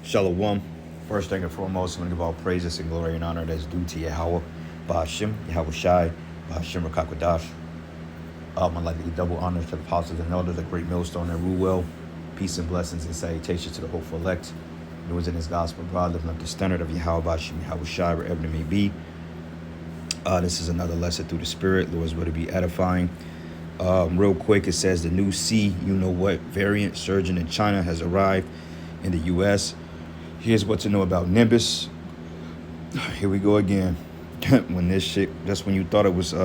Shalom. First thing and foremost, I'm going to give all praises and glory and honor that's due to Yahweh, Ba'ashim, Yahweh Shai, Ba'ashim Rakakwadash. I'd like to give double honors to the apostles and elders, the great millstone and rule well. Peace and blessings and salutations to the hopeful elect. Those in his gospel, God, lifting up the standard of Yahweh, Ba'ashim, Yahweh Shai, wherever it may be. This is another lesson through the Spirit. Lord's will to be edifying. Real quick, it says the new C, variant surgeon in China has arrived in the U.S. Here's what to know about Nimbus. Here we go again. When this shit, just when you thought it was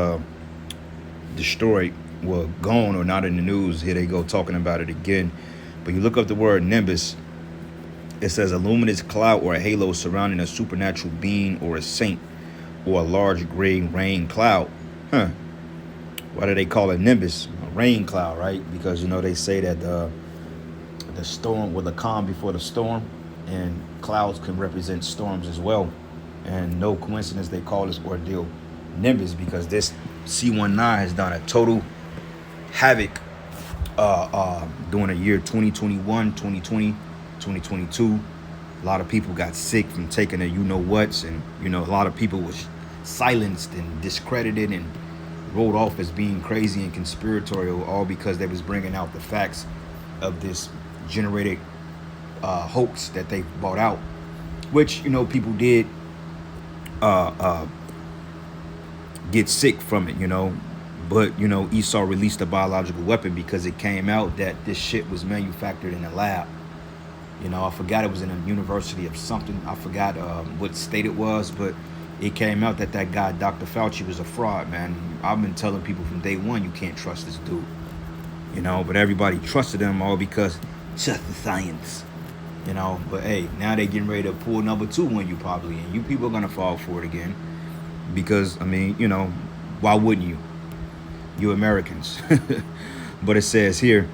destroyed, well, gone or not in the news, here they go talking about it again. But you look up the word Nimbus, it says a luminous cloud or a halo surrounding a supernatural being or a saint or a large gray rain cloud. Why do they call it Nimbus? A rain cloud, right? Because, they say that the storm, the calm before the storm, and clouds can represent storms as well. And no coincidence they call this ordeal Nimbus, because this C-19 has done a total havoc during the year 2021, 2020, 2022. A lot of people got sick from taking the you-know-whats, and, a lot of people was silenced and discredited and wrote off as being crazy and conspiratorial, all because they was bringing out the facts of this generated hoax that they bought out, which people did get sick from it, but Esau released a biological weapon because it came out that this shit was manufactured in a lab. I forgot it was in a university of something. I forgot what state it was, but it came out that guy Dr. Fauci was a fraud, man. I've been telling people from day one you can't trust this dude, but everybody trusted him all because trust the science. But hey, now they getting ready to pull number 2 on you probably, and you people are gonna fall for it again, because why wouldn't you? You Americans. But it says here,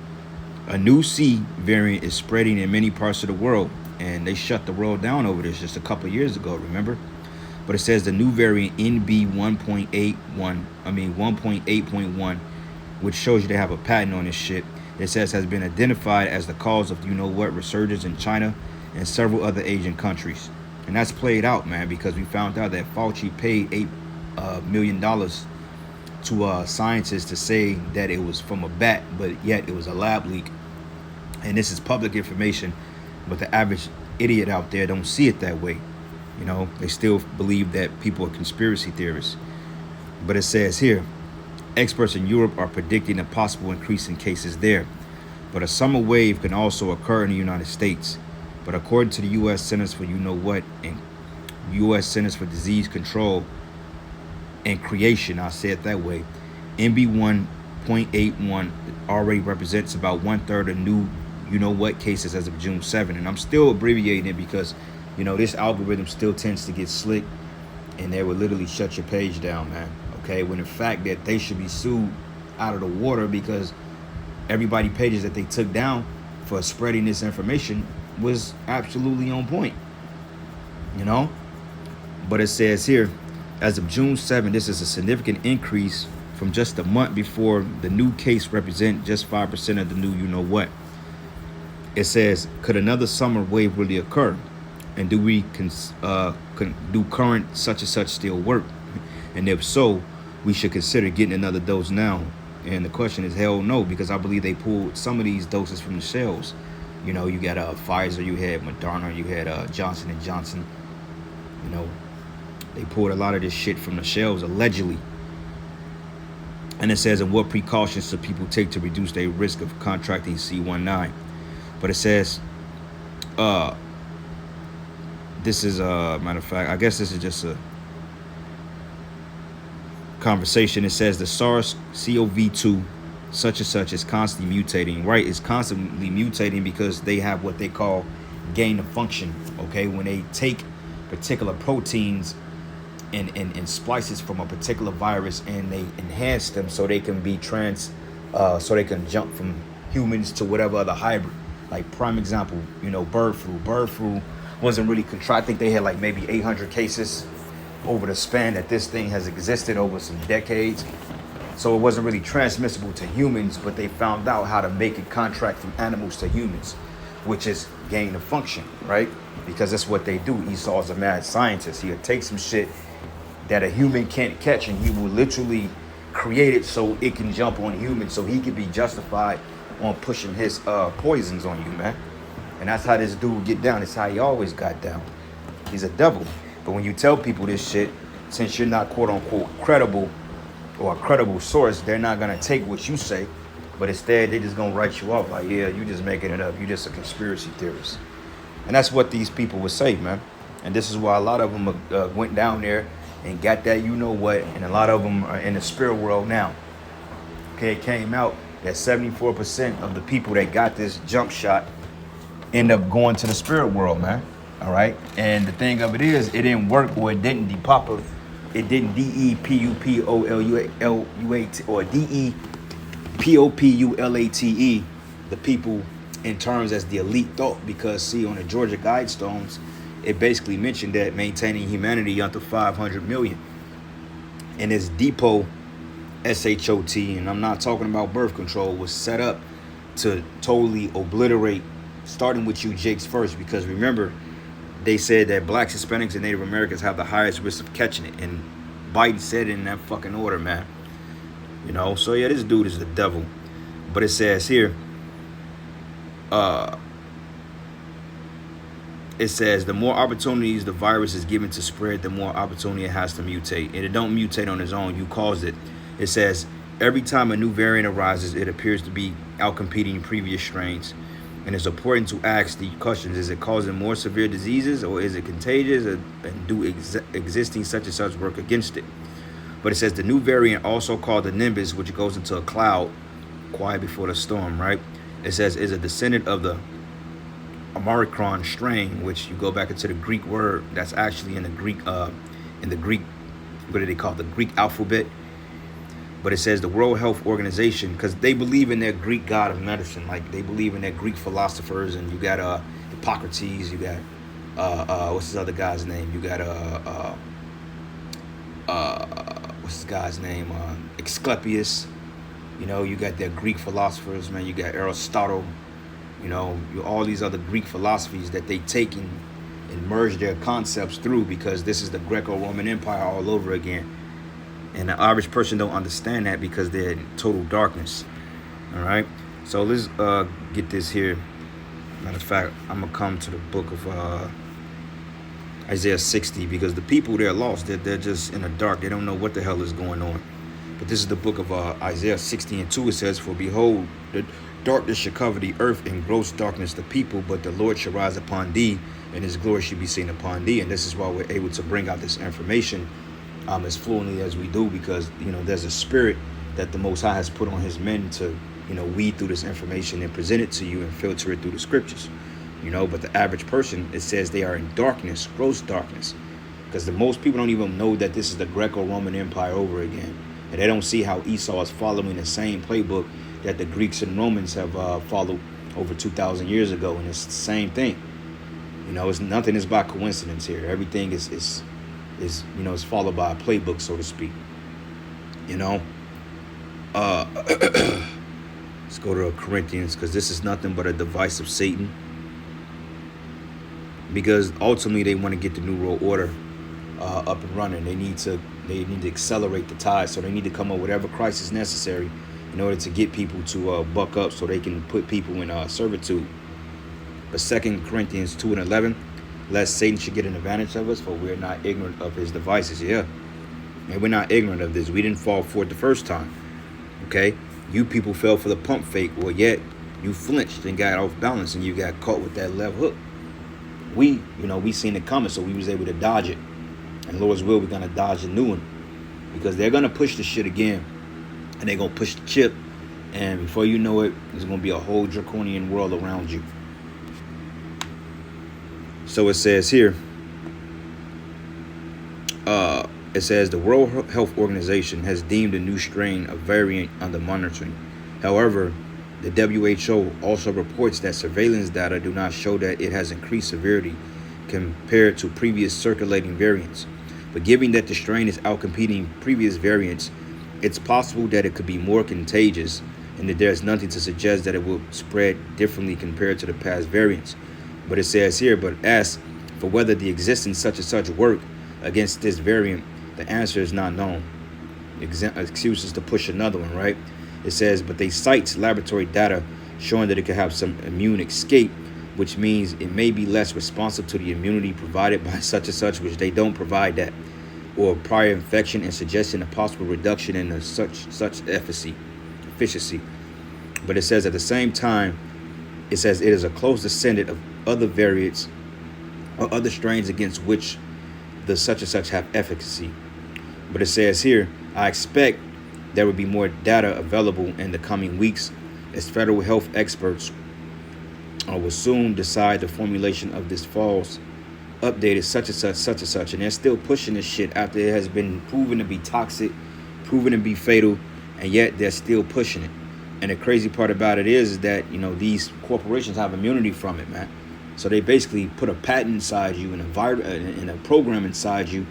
a new C variant is spreading in many parts of the world, and they shut the world down over this just a couple of years ago, remember? But it says the new variant NB 1.8.1, which shows you they have a patent on this shit. It says has been identified as the cause of resurgence in China and several other Asian countries. And that's played out, man, because we found out that Fauci paid $8 million to scientists to say that it was from a bat, but yet it was a lab leak. And this is public information, but the average idiot out there don't see it that way. They still believe that people are conspiracy theorists. But it says here, experts in Europe are predicting a possible increase in cases there, but a summer wave can also occur in the United States. But according to the U.S. Centers for and U.S. Centers for Disease Control and Creation, I'll say it that way, NB 1.81 already represents about 1/3 of new cases as of June 7. And I'm still abbreviating it because, this algorithm still tends to get slick, and they will literally shut your page down, man. Okay, when in fact that they should be sued out of the water, because everybody pages that they took down for spreading this information was absolutely on point, But it says here, as of June 7, this is a significant increase from just a month before. The new case represent just 5% of the new It says, could another summer wave really occur? And do do current such and such still work? And if so, we should consider getting another dose now. And the question is, hell no, because I believe they pulled some of these doses from the shelves. You got Pfizer, you had Moderna, you had Johnson & Johnson. They pulled a lot of this shit from the shelves, allegedly. And it says, and what precautions should people take to reduce their risk of contracting C-19? But it says, this is matter of fact, I guess this is just a conversation. It says the SARS-CoV-2 such and such is constantly mutating, right? It's constantly mutating because they have what they call gain of function. Okay, when they take particular proteins and splices from a particular virus, and they enhance them so they can be so they can jump from humans to whatever other hybrid. Like prime example, bird flu. Bird flu wasn't really I think they had like maybe 800 cases over the span that this thing has existed over some decades. So it wasn't really transmissible to humans, but they found out how to make it contract from animals to humans, which is gain of function, right? Because that's what they do. Esau's a mad scientist. He'll take some shit that a human can't catch, and he will literally create it so it can jump on humans, so he can be justified on pushing his poisons on you, man. And that's how this dude get down. It's how he always got down. He's a devil. But when you tell people this shit, since you're not quote unquote credible or a credible source, they're not gonna take what you say, but instead they just gonna write you off like, yeah, you just making it up. You just a conspiracy theorist. And that's what these people would say, man. And this is why a lot of them went down there and got that you know what, and a lot of them are in the spirit world now. Okay, it came out that 74% of the people that got this jump shot end up going to the spirit world, man. All right, and the thing of it is, it didn't work, or it didn't depopulate. It didn't DEPUPOLUAT or DEPOPULATE the people in terms as the elite thought, because see, on the Georgia Guidestones, it basically mentioned that maintaining humanity under 500 million. And this depot, SHOT, and I'm not talking about birth control, was set up to totally obliterate, starting with you Jakes first, because remember, they said that blacks, Hispanics, and Native Americans have the highest risk of catching it. And Biden said it in that fucking order, man. You know, so yeah, this dude is the devil. But it says here, it says the more opportunities the virus is given to spread, the more opportunity it has to mutate. And it don't mutate on its own. You caused it. It says every time a new variant arises, it appears to be outcompeting previous strains. And it's important to ask the questions: is it causing more severe diseases, or is it contagious, and do existing such and such work against it? But it says the new variant, also called the nimbus, which goes into a cloud, quiet before the storm, right? It says is a descendant of the Omicron strain, which you go back into the Greek word that's actually in the Greek, what do they call it? The Greek alphabet. But it says the World Health Organization, because they believe in their Greek god of medicine, like they believe in their Greek philosophers, and you got Hippocrates, you got what's his other guy's name? You got what's his guy's name? Asclepius. You know, you got their Greek philosophers, man. You got Aristotle. You know, all these other Greek philosophies that they take and merge their concepts through, because this is the Greco-Roman Empire all over again. And the average person don't understand that because they're in total darkness. All right. So let's get this here. Matter of fact, I'm going to come to the book of Isaiah 60, because the people, they're lost. They're just in the dark. They don't know what the hell is going on. But this is the book of Isaiah 60 and 2. It says, for behold, the darkness shall cover the earth, and gross darkness the people, but the Lord shall rise upon thee, and his glory shall be seen upon thee. And this is why we're able to bring out this information as fluently as we do, because, you know, there's a spirit that the Most High has put on his men to, you know, weed through this information and present it to you and filter it through the scriptures, you know. But the average person, it says they are in darkness, gross darkness, because the most people don't even know that this is the Greco-Roman Empire over again, and they don't see how Esau is following the same playbook that the Greeks and Romans have followed over 2,000 years ago, and it's the same thing. You know, it's nothing is by coincidence here. Everything is you know, it's followed by a playbook, so to speak. You know, let's go to Corinthians, because this is nothing but a device of Satan, because ultimately they want to get the New World Order up and running. They need to accelerate the tide, so they need to come up with whatever crisis necessary in order to get people to buck up, so they can put people in servitude. But 2 Corinthians 2 and 11, lest Satan should get an advantage of us, for we're not ignorant of his devices. Yeah, and we're not ignorant of this. We didn't fall for it the first time. Okay, you people fell for the pump fake, or yet you flinched and got off balance, and you got caught with that left hook. We seen it coming, so we was able to dodge it. And Lord's will, we're gonna dodge a new one, because they're gonna push the shit again, and they're gonna push the chip, and before you know it, there's gonna be a whole draconian world around you. So it says here, it says the World Health Organization has deemed a new strain a variant under monitoring. However, the WHO also reports that surveillance data do not show that it has increased severity compared to previous circulating variants. But given that the strain is outcompeting previous variants, it's possible that it could be more contagious, and that there's nothing to suggest that it will spread differently compared to the past variants. But it says here, but as for whether the existence such and such work against this variant, the answer is not known. Excuses to push another one, right? It says, but they cite laboratory data showing that it could have some immune escape, which means it may be less responsive to the immunity provided by such and such, which they don't provide that, or prior infection, and suggesting a possible reduction in the such efficacy. But it says at the same time, it says it is a close descendant of other variants or other strains against which the such and such have efficacy. But it says here, I expect there will be more data available in the coming weeks as federal health experts will soon decide the formulation of this false updated such and such, and they're still pushing this shit after it has been proven to be toxic, proven to be fatal, and yet they're still pushing it. And the crazy part about it is that, you know, these corporations have immunity from it, man. So they basically put a patent inside you and a program inside you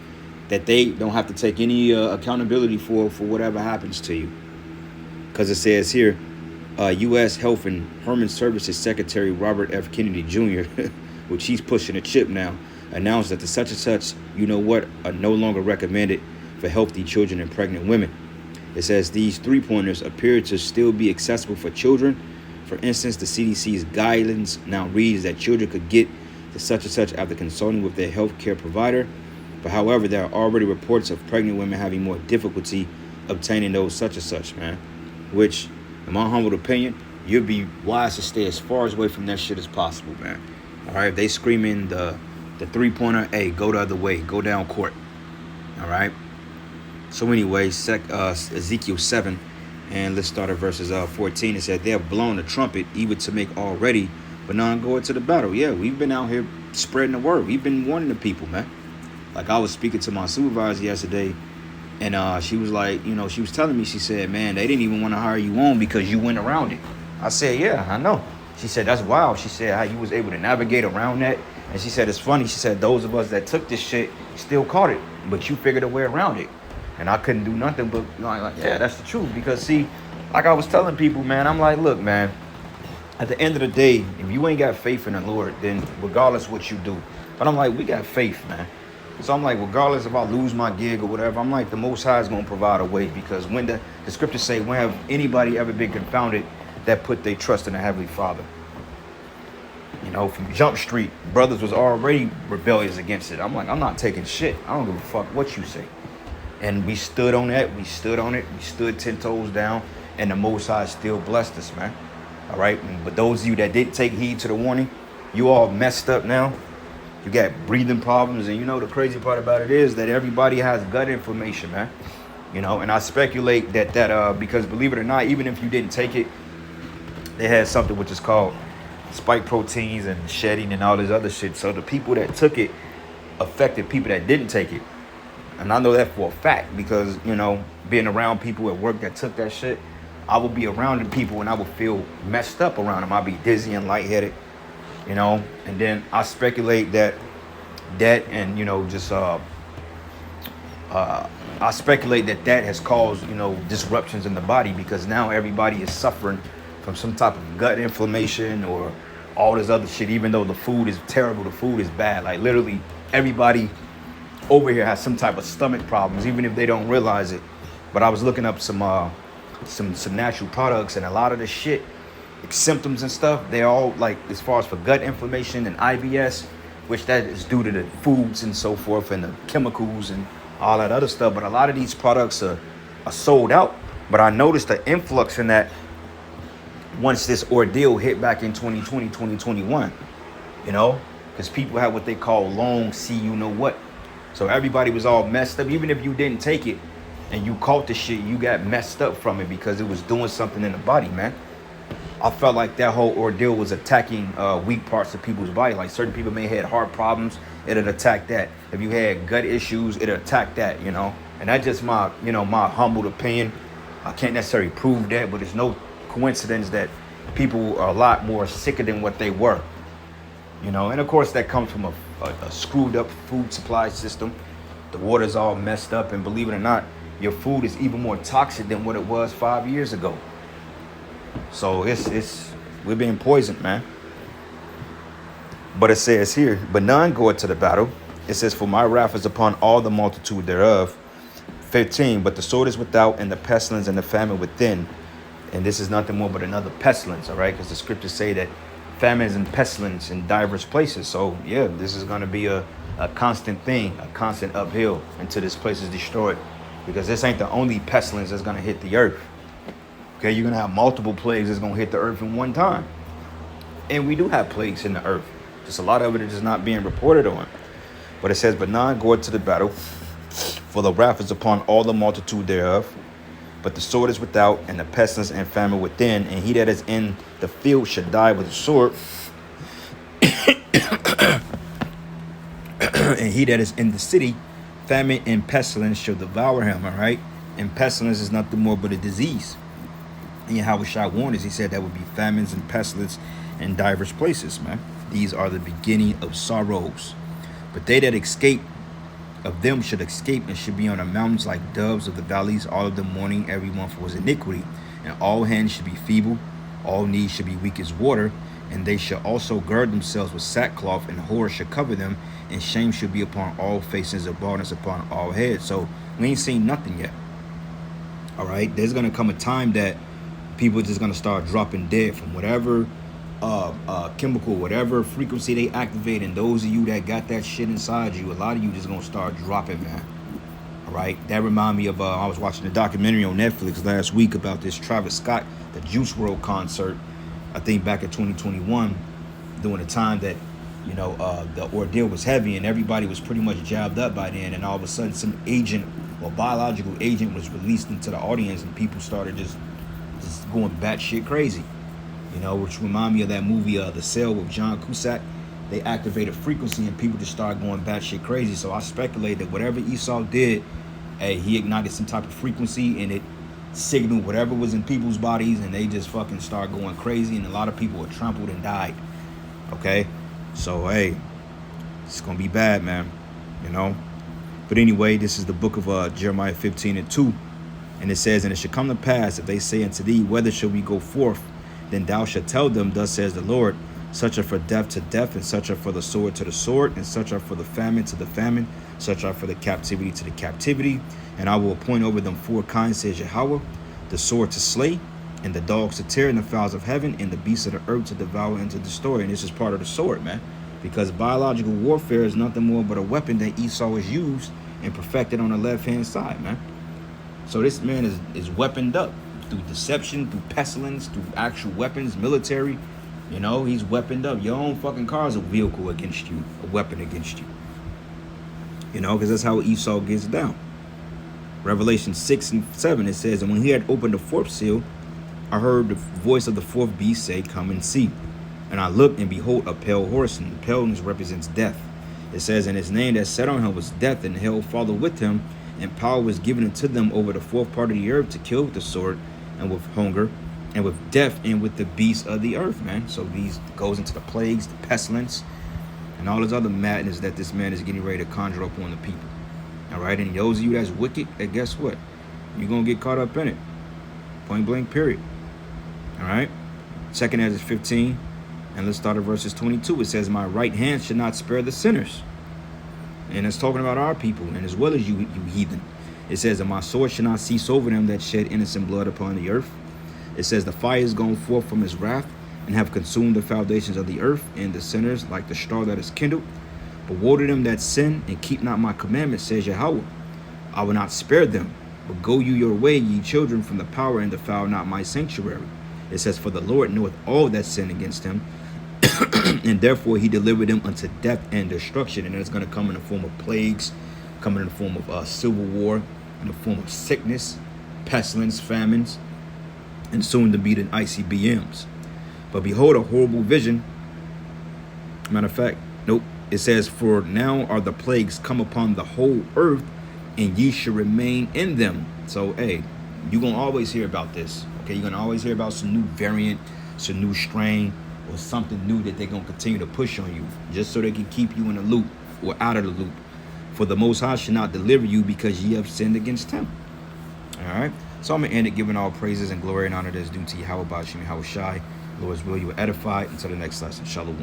that they don't have to take any accountability for whatever happens to you. Because it says here, U.S. Health and Human Services Secretary Robert F. Kennedy Jr., which he's pushing a chip now, announced that the such and such, you know what, are no longer recommended for healthy children and pregnant women. It says these 3-pointers appear to still be accessible for children. For instance, the CDC's guidance now reads that children could get the such and such after consulting with their health care provider. But however, there are already reports of pregnant women having more difficulty obtaining those such and such, man. Which, in my humble opinion, you'd be wise to stay as far away from that shit as possible, man. All right, if they screaming the 3-pointer, hey, go the other way, go down court. All right. So anyway, Ezekiel 7, and let's start at verses 14. It said, they have blown the trumpet even to make all ready, but none go into the battle. Yeah, we've been out here spreading the word. We've been warning the people, man. Like, I was speaking to my supervisor yesterday, and she was like, you know, she was telling me, she said, man, they didn't even want to hire you on because you went around it. I said, yeah, I know. She said, that's wild. She said, how you was able to navigate around that. And she said, it's funny. She said, those of us that took this shit still caught it, but you figured a way around it. And I couldn't do nothing but, you know, like, yeah, that's the truth. Because, see, like I was telling people, man, I'm like, look, man, at the end of the day, if you ain't got faith in the Lord, then regardless what you do. But I'm like, we got faith, man. So I'm like, regardless if I lose my gig or whatever, I'm like, the Most High is going to provide a way. Because when the scriptures say, when have anybody ever been confounded that put their trust in the Heavenly Father? You know, from Jump Street, brothers was already rebellious against it. I'm like, I'm not taking shit. I don't give a fuck what you say. And we stood on that. We stood on it. We stood 10 toes down. And the Most High still blessed us, man. All right. But those of you that didn't take heed to the warning, you all messed up now. You got breathing problems. And you know, the crazy part about it is that everybody has gut inflammation, man. You know, and I speculate that because believe it or not, even if you didn't take it, they had something which is called spike proteins and shedding and all this other shit. So the people that took it affected people that didn't take it. And I know that for a fact because, you know, being around people at work that took that shit, I would be around the people and I would feel messed up around them. I'd be dizzy and lightheaded, you know. And then I speculate that and, you know, just I speculate that has caused, you know, disruptions in the body because now everybody is suffering from some type of gut inflammation or all this other shit. Even though the food is terrible, the food is bad. Like literally everybody over here has some type of stomach problems, even if they don't realize it. But I was looking up some natural products, and a lot of the shit, like symptoms and stuff, they're all like, as far as for gut inflammation and IBS, which that is due to the foods and so forth and the chemicals and all that other stuff. But a lot of these products are sold out. But I noticed the influx in that once this ordeal hit back in 2020, 2021, you know, because people have what they call long see you know what. So everybody was all messed up. Even if you didn't take it and you caught the shit, you got messed up from it because it was doing something in the body, man. I felt like that whole ordeal was attacking weak parts of people's body. Like certain people may have had heart problems, it'd attack that. If you had gut issues, it'd attack that, you know. And that's just my, you know, my humble opinion. I can't necessarily prove that, but it's no coincidence that people are a lot more sicker than what they were. You know, and of course that comes from a screwed up food supply system. The water's all messed up, and believe it or not, your food is even more toxic than what it was 5 years ago. So we're being poisoned, man. But it says here, but none goeth to the battle. It says, for my wrath is upon all the multitude thereof. 15, but the sword is without, and the pestilence and the famine within. And this is nothing more but another pestilence, all right? Because the scriptures say that famines and pestilence in diverse places. So, yeah, this is going to be a constant thing, a constant uphill until this place is destroyed. Because this ain't the only pestilence that's going to hit the earth. Okay, you're going to have multiple plagues that's going to hit the earth in one time. And we do have plagues in the earth. Just a lot of it is just not being reported on. But it says, but none goeth to the battle, for the wrath is upon all the multitude thereof. But the sword is without, and the pestilence and famine within. And he that is in the field should die with the sword. And he that is in the city, famine and pestilence shall devour him, all right? And pestilence is nothing more but a disease. And Yahushua warned us, he said that would be famines and pestilence in diverse places, man. These are the beginning of sorrows. But they that escape of them should escape, and should be on the mountains like doves of the valleys, all of them mourning, every one for his iniquity. And all hands should be feeble, all knees should be weak as water, and they shall also gird themselves with sackcloth, and horror shall cover them, and shame shall be upon all faces, and baldness upon all heads. So we ain't seen nothing yet. All right, there's gonna come a time that people are just gonna start dropping dead from whatever chemical, whatever frequency they activate. And those of you that got that shit inside you, a lot of you just gonna start dropping, man. All right, that remind me of I was watching a documentary on Netflix last week about this Travis Scott, the Juice WRLD concert, I think back in 2021, during the time that, you know, the ordeal was heavy and everybody was pretty much jabbed up by then, and all of a sudden some agent or biological agent was released into the audience, and people started just going batshit crazy. You know, which remind me of that movie, The Cell, with John Cusack. They activated frequency and people just started going batshit crazy. So I speculate that whatever Esau did, hey, he ignited some type of frequency and it signaled whatever was in people's bodies, and they just fucking start going crazy, and a lot of people were trampled and died. Okay? So, hey, it's going to be bad, man. You know? But anyway, this is the book of Jeremiah 15:2. And it says, and it shall come to pass, if they say unto thee, whither shall we go forth? Then thou shalt tell them, thus says the Lord, such are for death to death, and such are for the sword to the sword, and such are for the famine to the famine, such are for the captivity to the captivity. And I will appoint over them 4 kinds, says Yahweh, the sword to slay, and the dogs to tear, and the fowls of heaven, and the beasts of the earth to devour and to destroy. And this is part of the sword, man, because biological warfare is nothing more but a weapon that Esau has used and perfected on the left-hand side, man. So this man is weaponed up through deception, through pestilence, through actual weapons, military. You know, he's weaponed up. Your own fucking car is a vehicle against you, a weapon against you. You know, because that's how Esau gets down. Revelation 6:7, it says, and when he had opened the 4th seal, I heard the voice of the 4th beast say, come and see. And I looked, and behold, a pale horse, and the paleness represents death. It says, and his name that sat on him was Death, and hell followed with him, and power was given unto them over the 4th part of the earth to kill with the sword, and with hunger, and with death, and with the beasts of the earth, man. So these goes into the plagues, the pestilence, and all this other madness that this man is getting ready to conjure up on the people. All right, and those of you that's wicked, then guess what? You're going to get caught up in it. Point blank, period. All right? 2nd Ezra 15, and let's start at verses 22. It says, my right hand should not spare the sinners. And it's talking about our people, and as well as you heathen. It says, and my sword shall not cease over them that shed innocent blood upon the earth. It says, the fire is gone forth from his wrath, and have consumed the foundations of the earth, and the sinners like the straw that is kindled. But woe to them that sin, and keep not my commandments, says Yahweh. I will not spare them, but go you your way, ye children, from the power, and defile not my sanctuary. It says, for the Lord knoweth all that sin against him, and therefore he delivered them unto death and destruction. And it's going to come in the form of plagues, coming in the form of civil war, in the form of sickness, pestilence, famines, and soon to be the ICBMs. But behold, a horrible vision. Matter of fact, nope. It says, for now are the plagues come upon the whole earth, and ye shall remain in them. So, hey, you're going to always hear about this. Okay, you're going to always hear about some new variant, some new strain, or something new that they're going to continue to push on you, just so they can keep you in the loop or out of the loop. For the Most High shall not deliver you, because ye have sinned against him. All right? So I'm going to end it giving all praises and glory and honor that's due to Yahweh Bashim Yahweh Shai. Lord's will, you will edify. Until the next lesson. Shalom.